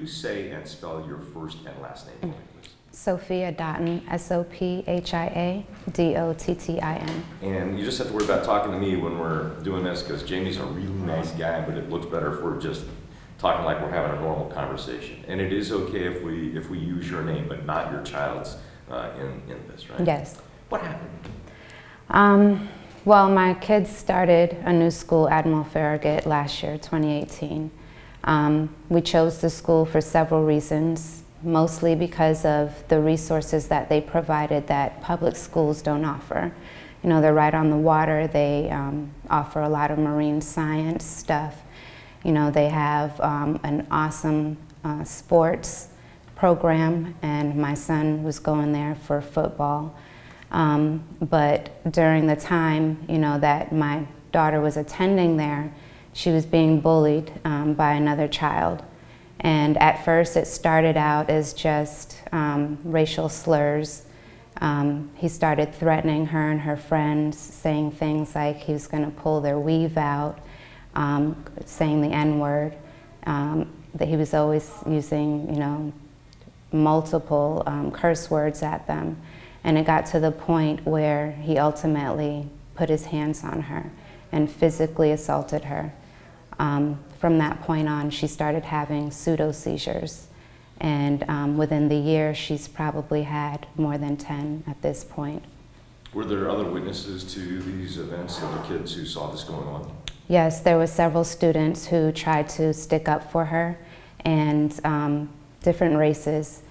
say and spell your first and last name for me, please? Sophia Dottin, Sophia Dottin. And you just have to worry about talking to me when we're doing this, because Jamie's a really nice guy, but it looks better if we're just talking like we're having a normal conversation. And it is okay if we use your name, but not your child's in this, right? Yes. What happened? Well, my kids started a new school, Admiral Farragut, last year, 2018. We chose the school for several reasons, mostly because of the resources that they provided that public schools don't offer. You know, they're right on the water. They offer a lot of marine science stuff. You know, they have an awesome sports program, and my son was going there for football. But during the time, you know, that my daughter was attending there, she was being bullied by another child. And at first it started out as just racial slurs. He started threatening her and her friends, saying things like he was going to pull their weave out, saying the N-word, that he was always using, you know, multiple curse words at them. And it got to the point where he ultimately put his hands on her and physically assaulted her. From that point on, she started having pseudo-seizures. And within the year, she's probably had more than 10 at this point. Were there other witnesses to these events, other kids who saw this going on? Yes, there were several students who tried to stick up for her, and different races.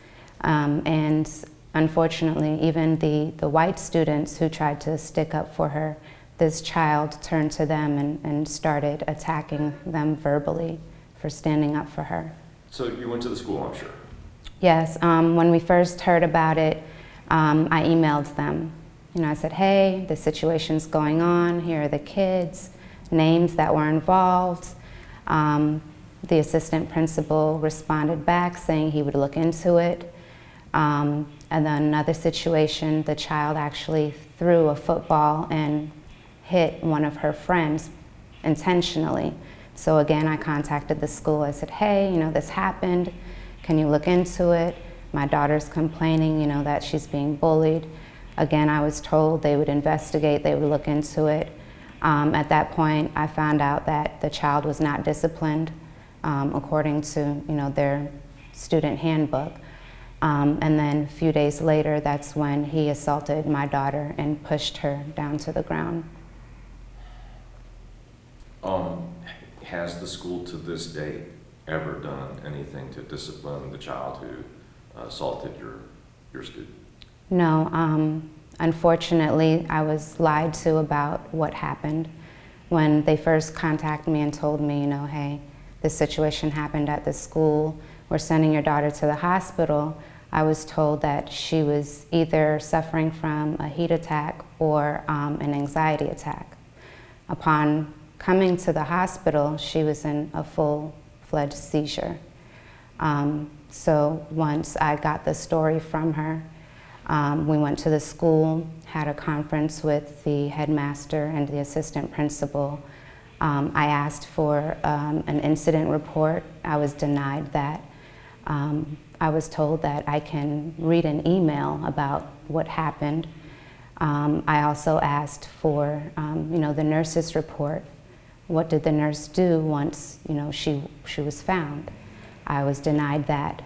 And unfortunately, even the white students who tried to stick up for her, this child turned to them and started attacking them verbally for standing up for her. So you went to the school, I'm sure? Yes, when we first heard about it, I emailed them. You know, I said, hey, the situation's going on, here are the kids, names that were involved. The assistant principal responded back saying he would look into it. And then another situation, the child actually threw a football and hit one of her friends intentionally. So again, I contacted the school. I said, hey, you know, this happened. Can you look into it? My daughter's complaining, you know, that she's being bullied. Again, I was told they would investigate, they would look into it. At that point, I found out that the child was not disciplined according to, you know, their student handbook. And then a few days later, that's when he assaulted my daughter and pushed her down to the ground. Has the school to this day ever done anything to discipline the child who assaulted your student? No, unfortunately, I was lied to about what happened. When they first contacted me and told me, you know, hey, this situation happened at the school, we're sending your daughter to the hospital, I was told that she was either suffering from a heat attack or an anxiety attack. Upon coming to the hospital, she was in a full-fledged seizure. So once I got the story from her, we went to the school, had a conference with the headmaster and the assistant principal. I asked for an incident report. I was denied that. I was told that I can read an email about what happened. I also asked for, you know, the nurse's report. What did the nurse do once, you know, she was found? I was denied that.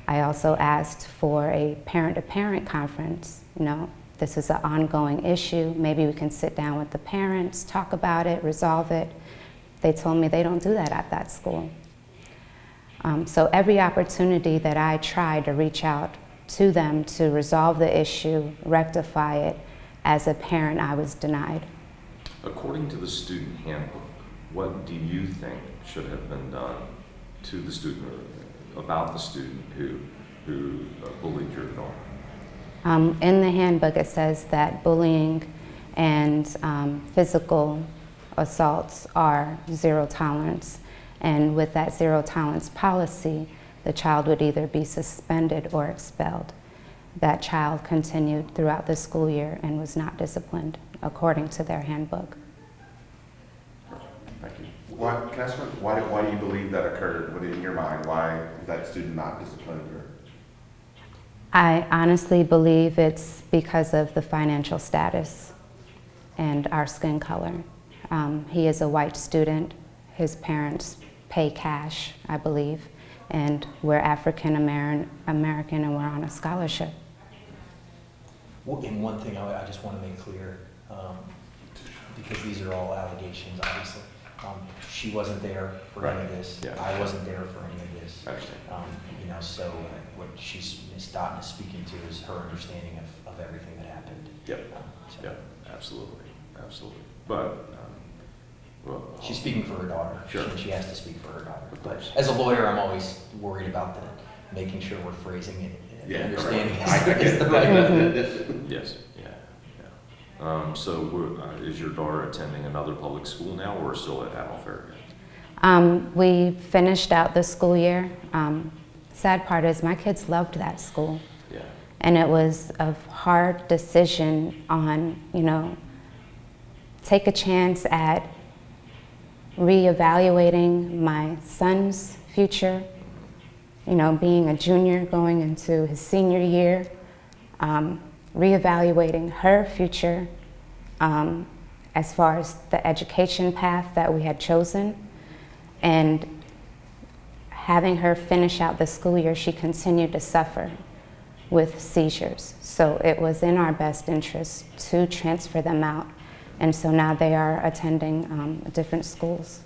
I also asked for a parent-to-parent conference. You know, this is an ongoing issue. Maybe we can sit down with the parents, talk about it, resolve it. They told me they don't do that at that school. So every opportunity that I tried to reach out to them to resolve the issue, rectify it, as a parent, I was denied. According to the student handbook, what do you think should have been done to the student, or about the student who bullied your daughter? In the handbook, it says that bullying and physical assaults are zero tolerance. And with that zero tolerance policy, the child would either be suspended or expelled. That child continued throughout the school year and was not disciplined according to their handbook. Thank you. Can I ask why do you believe that occurred? What in your mind? Why is that student not disciplined? Or? I honestly believe it's because of the financial status and our skin color. He is a white student. His parents pay cash, I believe, and we're African American and we're on a scholarship. Well, and one thing I just want to make clear, because these are all allegations, obviously. She wasn't there for any of this. Yeah. I wasn't there for any of this. I understand. So what Ms. Dotton is speaking to is her understanding of everything that happened. Yep. So Yep. Absolutely. But well, she's speaking for her daughter. Sure. She has to speak for her daughter. Of But course. as a lawyer, I'm always worried about making sure we're phrasing it and understanding correct. is the right. Yes. Yeah. So is your daughter attending another public school now, or still at Admiral Farragut? We finished out the school year. Sad part is my kids loved that school. Yeah. And it was a hard decision on, take a chance at reevaluating my son's future, being a junior going into his senior year, reevaluating her future as far as the education path that we had chosen, and having her finish out the school year, she continued to suffer with seizures. So it was in our best interest to transfer them out. And so now they are attending different schools.